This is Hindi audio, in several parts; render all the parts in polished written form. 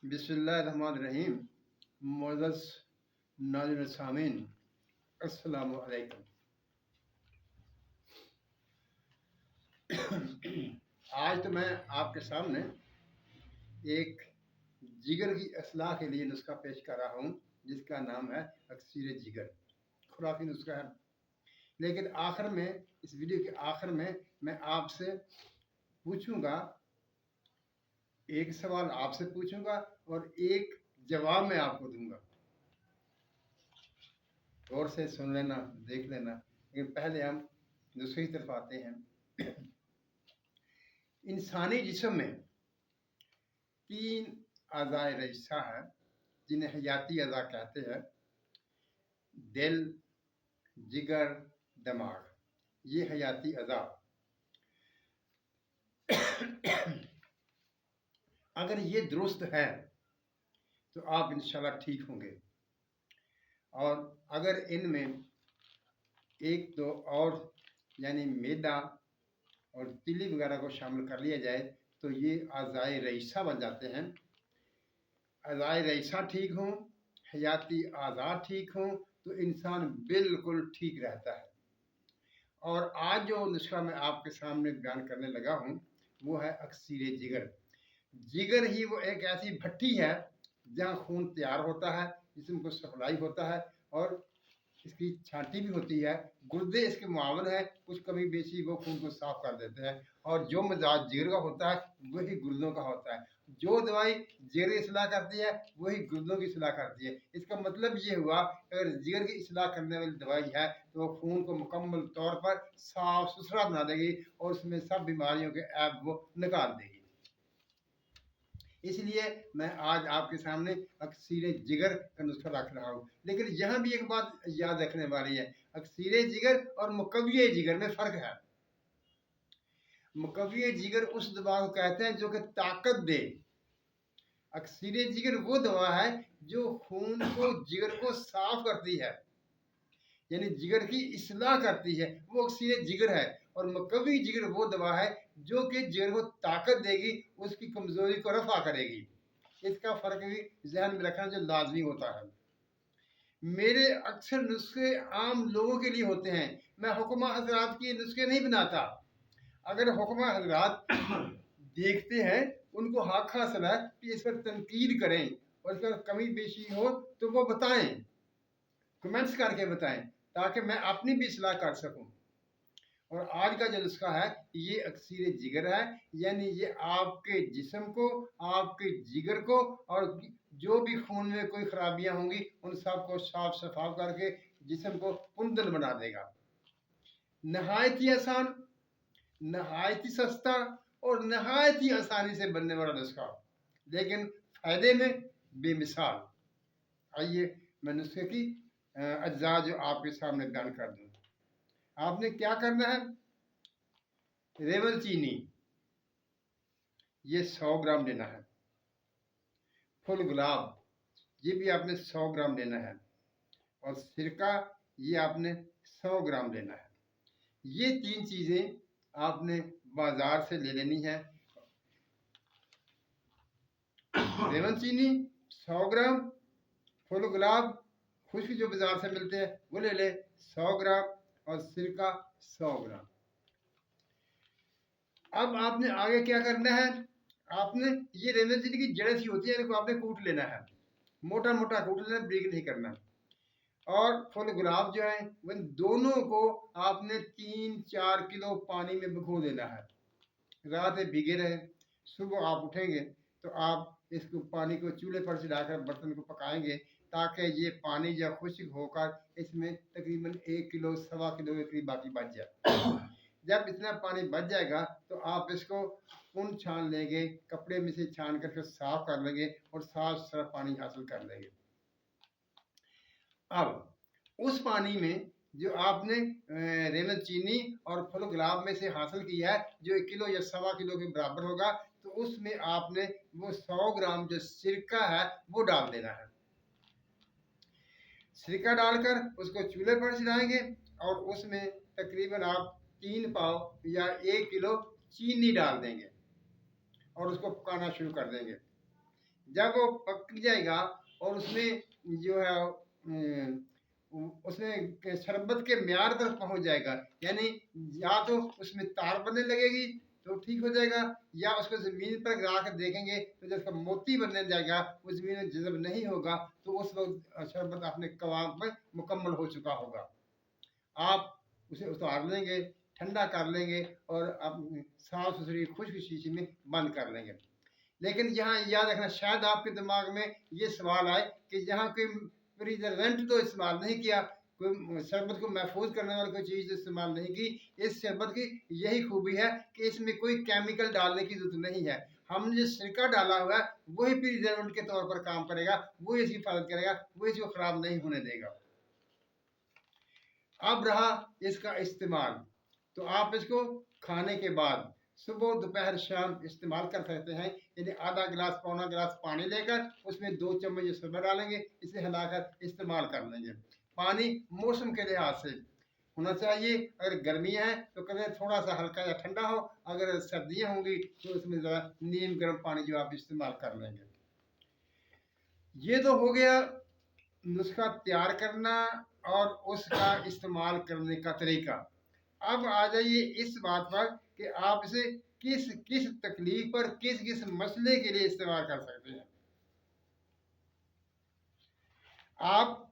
बिस्मिल्लाहिर्रहमानिर्रहीम। मुअज़्ज़ज़ नाज़रीन सामीन, अस्सलामु अलैकुम। आज तो मैं आपके सामने एक जिगर की असलाह के लिए नुस्खा पेश कर रहा हूँ, जिसका नाम है अक्सीर जिगर। खुराफी नुस्खा है, लेकिन आखिर में, इस वीडियो के आखिर में मैं आपसे पूछूंगा, एक सवाल आपसे पूछूंगा और एक जवाब मैं आपको दूंगा। गौर से सुन लेना, देख लेना। लेकिन पहले हम दूसरी तरफ आते हैं। इंसानी जिस्म में 3 अज़ाए रईसा है, जिन्हें हयाती अज़ा कहते हैं। दिल, जिगर, दिमाग, ये हयाती अज़ा। अगर ये दुरुस्त है तो आप इंशाल्लाह ठीक होंगे, और अगर इनमें एक दो और यानी मैदा और तिली वगैरह को शामिल कर लिया जाए तो ये अज़ाए रईसा बन जाते हैं। अज़ाए रईसा ठीक हों, हयाती आज़ा ठीक हों, तो इंसान बिल्कुल ठीक रहता है। और आज जो नुस्खा मैं आपके सामने बयान करने लगा हूँ वो है अक्सीर जिगर। जिगर ही वो एक ऐसी भट्टी है जहाँ खून तैयार होता है, जिसम को सप्लाई होता है, और इसकी छांटी भी होती है। गुर्दे इसके मुआवन है, कुछ कमी बेशी वो खून को साफ कर देते हैं। और जो मिजाज जिगर का होता है वही गुर्दों का होता है। जो दवाई जिगर की इस्लाह करती है वही गुर्दों की इस्लाह करती है। इसका मतलब ये हुआ, अगर जिगर की इस्लाह करने वाली दवाई है तो वो खून को मुकम्मल तौर पर साफ सुथरा बना देगी और उसमें सब बीमारियों के ऐब वो निकाल देगी। इसलिए मैं आज आपके सामने अक्सीर जिगर का नुस्खा रख रहा हूँ। लेकिन यहाँ भी एक बात याद रखने वाली है, अक्सीर जिगर और मुकव्वी जिगर में फ़र्क है। मुकव्वी जिगर उस दवा को कहते हैं जो कि ताकत दे। अक्सीर जिगर वो दवा है जो खून को, जिगर को साफ करती है, यानी जिगर की इस्लाह करती है, वो अक्सीर जिगर है। और मुकव्वी जिगर वो दवा है जो कि जिगर को ताकत देगी, उसकी कमजोरी को रफा करेगी। इसका फर्क भी ध्यान में रखना जो लाजमी होता है। मेरे अक्सर नुस्खे आम लोगों के लिए होते हैं, मैं हुक्मा हजरात के नुस्खे नहीं बनाता। अगर हुक्मा हजरात देखते हैं, उनको हक हासिल है कि इस पर तनकीद करें और इस पर कमी बेशी हो तो वो बताएं, कमेंट्स करके बताएं, ताकि मैं अपनी भी इस्लाह कर सकूं। और आज का जो नुस्खा है ये अक्सीर जिगर है, यानी ये आपके जिस्म को, आपके जिगर को, और जो भी खून में कोई खराबियां होंगी उन सब को साफ सफाफ करके जिस्म को कुंदन बना देगा। नहायत ही आसान, नहायत ही सस्ता और नहायत ही आसानी से बनने वाला नुस्खा, लेकिन फायदे में बेमिसाल। आइए मैं नुस्खे की अज्जा जो आपके सामने बयान कर दूं। आपने क्या करना है, रेवल चीनी ये 100 ग्राम लेना है। फुल गुलाब ये भी आपने 100 ग्राम लेना है। और सिरका ये आपने 100 ग्राम लेना है। ये 3 चीज़ें आपने बाजार से ले लेनी है। रेवन चीनी 100 ग्राम, फुल गुलाब खुश्क जो बाजार से मिलते हैं वो ले ले 100 ग्राम, और सिरका 100 ग्राम। अब आपने आगे क्या करना है, आपने ये रेवन चीनी की जड़ सी होती है, इनको आपने कूट लेना है, मोटा मोटा कूट लेना, ब्रेक नहीं करना। और फुल गुलाब जो है उन दोनों को आपने 3-4 किलो पानी में भिगो देना है, रात में भीगे रहे। सुबह आप उठेंगे तो आप इसको पानी को चूल्हे पर चढ़ाकर बर्तन को पकाएंगे, ताकि ये पानी जब खुश्क होकर इसमें तकरीबन 1 किलो, सवा किलो के करीब बाकी बच जाए। जब इतना पानी बच जाएगा तो आप इसको उन छान लेंगे, कपड़े में से छान करके साफ कर लेंगे और साफ सुथरा पानी हासिल कर लेंगे। अब उस पानी में जो आपने रेवल चीनी और फुल गुलाब में से हासिल किया है, जो 1 किलो या सवा किलो के बराबर होगा, तो उसमें आपने वो 100 ग्राम जो सिरका है वो डाल देना है। सिरका डालकर उसको चूल्हे पर चढ़ाएंगे और उसमें तकरीबन आप 3 पाव या 1 किलो चीनी डाल देंगे और उसको पकाना शुरू कर देंगे। जब वो पक जाएगा और उसमें जो है उसमें शरबत के म्यार पर पहुंच जाएगा, यानी या तो उसमें तार बनने लगेगी तो ठीक हो जाएगा, या उसको जमीन पर गिरा कर देखेंगे तो जब उसका मोती बनने जाएगा, वो जमीन में जज़ब नहीं होगा, तो उस वक्त शरबत अपने कवाम में मुकम्मल हो चुका होगा। आप उसे उतार लेंगे, ठंडा कर लेंगे और आप साफ सुथरी खुश्क शीशी में बंद कर लेंगे। लेकिन यहाँ याद रखना, शायद आपके दिमाग में ये सवाल आए कि यहाँ कोई प्रिजर्वेंट तो इस्तेमाल नहीं किया, कोई शरबत को महफूज करने वाली कोई चीज़ इस्तेमाल नहीं की। इस शरबत की यही खूबी है कि इसमें कोई केमिकल डालने की जरूरत नहीं है। हमने जो सिरका डाला हुआ है वही प्रिजर्वेंट के तौर पर काम करेगा, वही इसकी हिफाजत करेगा, वही इसको खराब नहीं होने देगा। अब रहा इसका इस्तेमाल, तो आप इसको खाने के बाद सुबह दोपहर शाम इस्तेमाल कर सकते हैं। यानी आधा गिलास पौना गिलास पानी लेकर उसमें 2 चम्मच ये शरबत डालेंगे, इसे हिलाकर इस्तेमाल कर लेंगे। पानी मौसम के लिहाज से होना चाहिए, अगर गर्मियाँ हैं तो करें थोड़ा सा हल्का या ठंडा हो, अगर सर्दियाँ होंगी तो उसमें ज़रा नीम गर्म पानी जो आप इस्तेमाल कर लेंगे। ये तो हो गया नुस्खा तैयार करना और उसका इस्तेमाल करने का तरीका। अब आ जाइए इस बात पर कि आप इसे किस किस तकलीफ पर, किस किस मसले के लिए इस्तेमाल कर सकते हैं। आप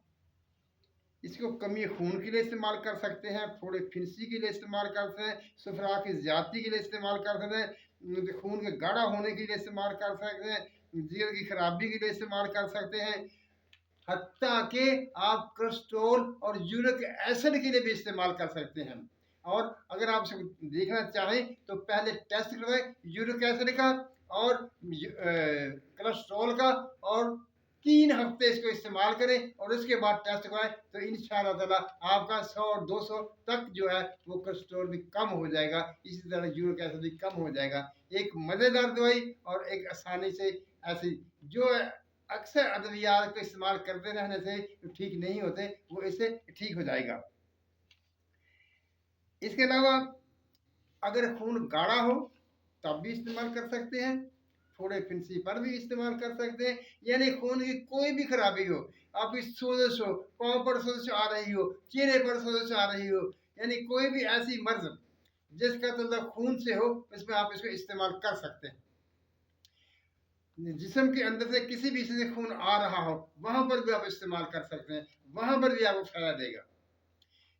इसको कमी खून के लिए इस्तेमाल कर सकते हैं, फोड़े फिंसी के लिए इस्तेमाल कर सकते हैं, सुफरा की ज्यादती के लिए इस्तेमाल कर सकते हैं, खून के गाढ़ा होने के लिए इस्तेमाल कर सकते हैं, जिगर की खराबी के लिए इस्तेमाल कर सकते हैं, हत्ता के आप कोलेस्ट्रोल और यूरिक एसिड के लिए भी इस्तेमाल कर सकते हैं। और अगर आप देखना चाहें तो पहले टेस्ट करवाएं यूरिक एसिड का और कोलेस्ट्रोल का, और 3 हफ्ते इसको इस्तेमाल करें और उसके बाद टेस्ट कराएं, तो इंशाअल्लाह ताला आपका 100 और 200 तक जो है वो कोलेस्ट्रोल भी कम हो जाएगा, इसी तरह यूरिक एसिड भी कम हो जाएगा। एक मज़ेदार दवाई और एक आसानी से ऐसी जो अक्सर अद्वियात को इस्तेमाल करते रहने से जो ठीक नहीं होते वो इससे ठीक हो जाएगा। इसके अलावा अगर खून गाढ़ा हो तब भी इस्तेमाल कर सकते हैं, फोड़े फिंसी पर भी इस्तेमाल कर सकते हैं। यानी खून की कोई भी खराबी हो, आपकी सोजश हो, पाँव पर सोजश आ रही हो, चेहरे पर सोजश आ रही हो, यानी कोई भी ऐसी मर्ज जिसका मतलब खून से हो, इसमें आप इसको इस्तेमाल कर सकते हैं। जिस्म के अंदर से किसी भी हिस्से से खून आ रहा हो वहां पर भी आप इस्तेमाल कर सकते हैं, वहां पर भी आपको फायदा देगा।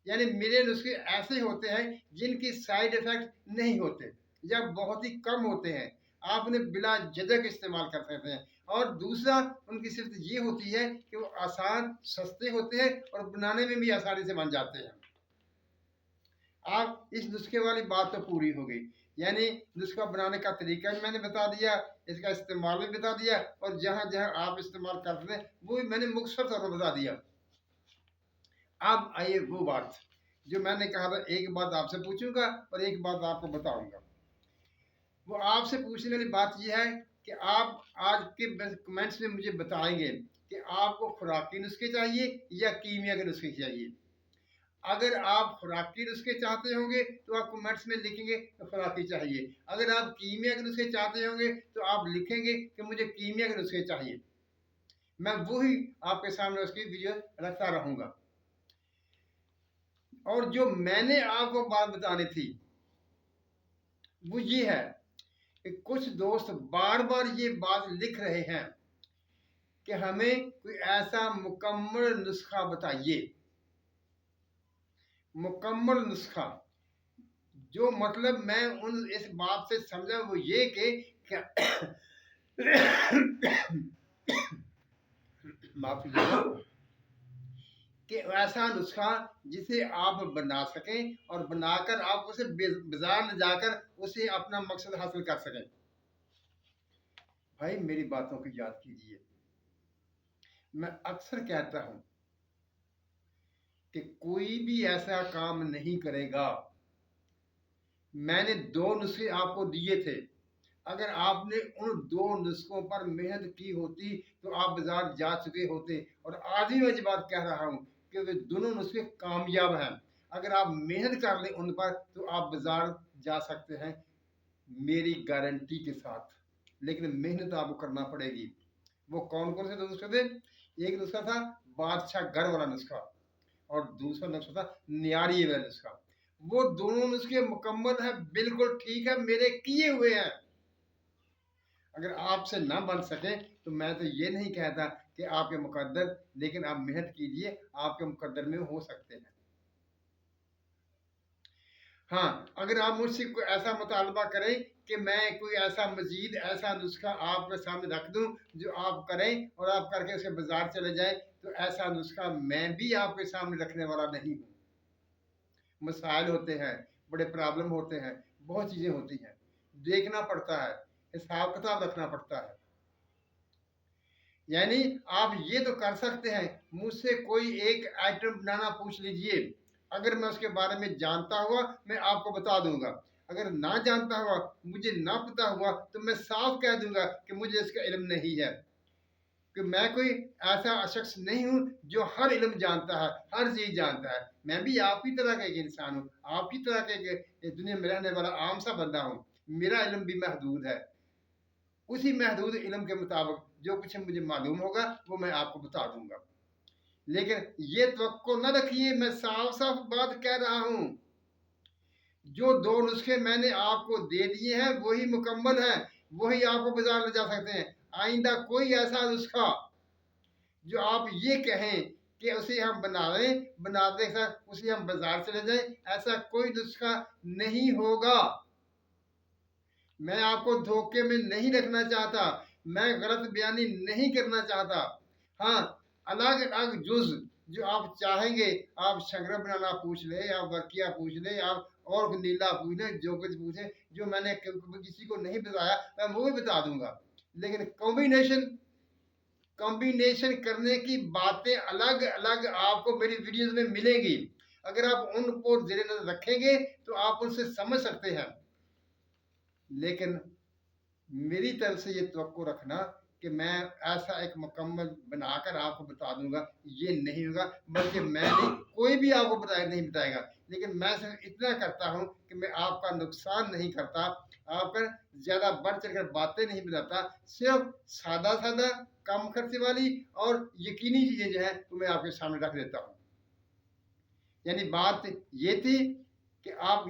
यानी मेरे नुस्खे ऐसे होते हैं जिनकी साइड इफेक्ट नहीं होते या बहुत ही कम होते हैं, आप उन्हें बिला झिझक इस्तेमाल कर सकते हैं। और दूसरा उनकी सिर्फ ये होती है कि वो आसान सस्ते होते हैं और बनाने में भी आसानी से बन जाते हैं। आप इस नुस्खे वाली बात तो पूरी हो गई, यानी नुस्खा बनाने का तरीका भी मैंने बता दिया, इसका इस्तेमाल भी बता दिया, और जहां जहां आप इस्तेमाल करते हैं वो भी मैंने मुख्तसर तौर पर बता दिया। अब आइए वो बात जो मैंने कहा था, एक बात आपसे पूछूंगा और एक बात आपको बताऊंगा। वो आपसे पूछने वाली बात यह है कि आप आज के कमेंट्स में मुझे बताएंगे कि आपको खुराकी नुस्खे चाहिए या कीमिया के नुस्खे चाहिए। अगर आप खुराकी नुस्खे चाहते होंगे तो आप कमेंट्स में लिखेंगे तो खुराकी चाहिए, अगर आप कीमिया के नुस्खे चाहते होंगे तो आप लिखेंगे कि मुझे कीमिया के नुस्खे चाहिए। मैं वही आपके सामने उसकी वीडियो रखता रहूंगा। और जो मैंने आपको बात बतानी थी वो ये है कि कुछ दोस्त बार बार ये बात लिख रहे हैं कि हमें कोई ऐसा मुकम्मल नुस्खा बताइए, मुकम्मल नुस्खा। जो मतलब मैं उन इस बात से समझा वो ये कि क्या माफ कीजिएगा, कि ऐसा नुस्खा जिसे आप बना सकें और बनाकर आप उसे बाजार ले जाकर उसे अपना मकसद हासिल कर सकें। भाई मेरी बातों की याद कीजिए, मैं अक्सर कहता हूं कि कोई भी ऐसा काम नहीं करेगा। मैंने 2 नुस्खे आपको दिए थे, अगर आपने उन 2 नुस्खों पर मेहनत की होती तो आप बाजार जा चुके होते। और आज भी मैं ये बात कह रहा हूँ कि वे दोनों नुस्खे कामयाब हैं। अगर आप मेहनत कर लें उन पर तो आप बाजार जा सकते हैं मेरी गारंटी के साथ, लेकिन मेहनत आपको करना पड़ेगी। वो कौन कौन से दो नुस्खे थे? एक नुस्खा था बादशाह गर वाला नुस्खा, और दूसरा नुस्खा था न्यारी वाला नुस्खा। वो दोनों नुस्खे मुकम्मल है, बिल्कुल ठीक है, मेरे किए हुए हैं। अगर आपसे ना बन सके तो मैं तो ये नहीं कहता कि आपके मुकद्दर, लेकिन आप मेहनत कीजिए, आपके मुकद्दर में हो सकते हैं। हाँ, अगर आप मुझसे कोई ऐसा मुतालबा करें कि मैं कोई ऐसा मजीद ऐसा नुस्खा आपके सामने रख दूं जो आप करें और आप करके उसे बाजार चले जाएं, तो ऐसा नुस्खा मैं भी आपके सामने रखने वाला नहीं हूँ। मसाइल होते हैं, बड़े प्रॉब्लम होते हैं, बहुत चीज़ें होती हैं, देखना पड़ता है, हिसाब किताब रखना पड़ता है। यानी आप ये तो कर सकते हैं, मुझसे कोई एक आइटम बनाना पूछ लीजिए, अगर मैं उसके बारे में जानता हुआ मैं आपको बता दूंगा। अगर ना जानता हुआ, मुझे ना पता हुआ, तो मैं साफ कह दूंगा कि मुझे इसका इल्म नहीं है, कि मैं कोई ऐसा शख्स नहीं हूँ जो हर इल्म जानता है, हर चीज जानता है। मैं भी आप ही तरह का एक इंसान हूँ, आप ही तरह के एक दुनिया में रहने वाला आम सा बंदा हूँ। मेरा इल्म भी महदूद है, उसी महदूद इल्म के मुताबिक जो कुछ मुझे मालूम होगा वो मैं आपको बता दूंगा। लेकिन ये तवक्को न रखिए, मैं साफ साफ बात कह रहा हूं, जो दो नुस्खे मैंने आपको दे दिए हैं वही मुकम्मल है, वही आपको बाजार ले जा सकते हैं। आइंदा कोई ऐसा नुस्खा जो आप ये कहें कि उसे हम बनाते साथ उसे हम बाजार चले जाएं, ऐसा कोई नुस्खा नहीं होगा। मैं आपको धोखे में नहीं रखना चाहता, मैं गलत बयानी नहीं करना चाहता। हाँ, अलग अलग जुज जो आप चाहेंगे, आप शंकर बनाना पूछ ले, आप वर्किया पूछ ले, आप और नीला पूछ ले, जो कुछ पूछे, जो मैंने किसी को नहीं बताया मैं वो भी बता दूंगा। लेकिन कॉम्बिनेशन कॉम्बिनेशन करने की बातें अलग अलग आपको मेरी वीडियोस में मिलेंगी। अगर आप उनको जेर नजर रखेंगे तो आप उनसे समझ सकते हैं। लेकिन मेरी तरफ से ये तवक्को रखना कि मैं ऐसा एक मुकम्मल बनाकर आपको बता दूंगा, ये नहीं होगा। बल्कि मैं नहीं, कोई भी आपको नहीं बताएगा, लेकिन मैं सिर्फ इतना करता हूँ कि मैं आपका नुकसान नहीं करता, आपका ज़्यादा बढ़ चढ़ कर बातें नहीं बताता, सिर्फ सादा सादा कम खर्चे वाली और यकीनी चीज़ें जो है वो मैं आपके सामने रख देता हूँ। यानी बात ये थी कि आप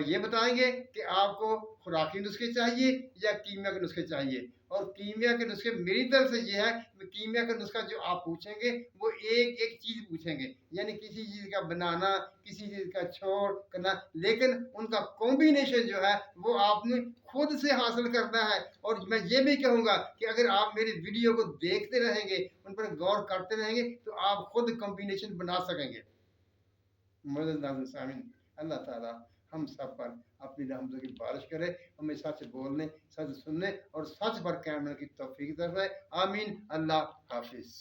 ये बताएंगे कि आपको खुराकी नुस्खे चाहिए या कीमिया के नुस्खे चाहिए। और कीमिया के नुस्खे मेरी तरफ से ये है, कीमिया का नुस्खा जो आप पूछेंगे वो एक एक चीज पूछेंगे, यानी किसी चीज का बनाना, किसी चीज का छोड़ करना, लेकिन उनका कॉम्बिनेशन जो है वो आपने खुद से हासिल करना है। और मैं ये भी कहूंगा कि अगर आप मेरी वीडियो को देखते रहेंगे, उन पर गौर करते रहेंगे, तो आप खुद कॉम्बिनेशन बना सकेंगे। सामीन, अल्लाह ताला हम सब पर अपनी रहमतों की बारिश करे, हमें सच बोलने, सच सुनने और सच पर कायम रहने की तौफीक दे। आमीन। अल्लाह हाफिज।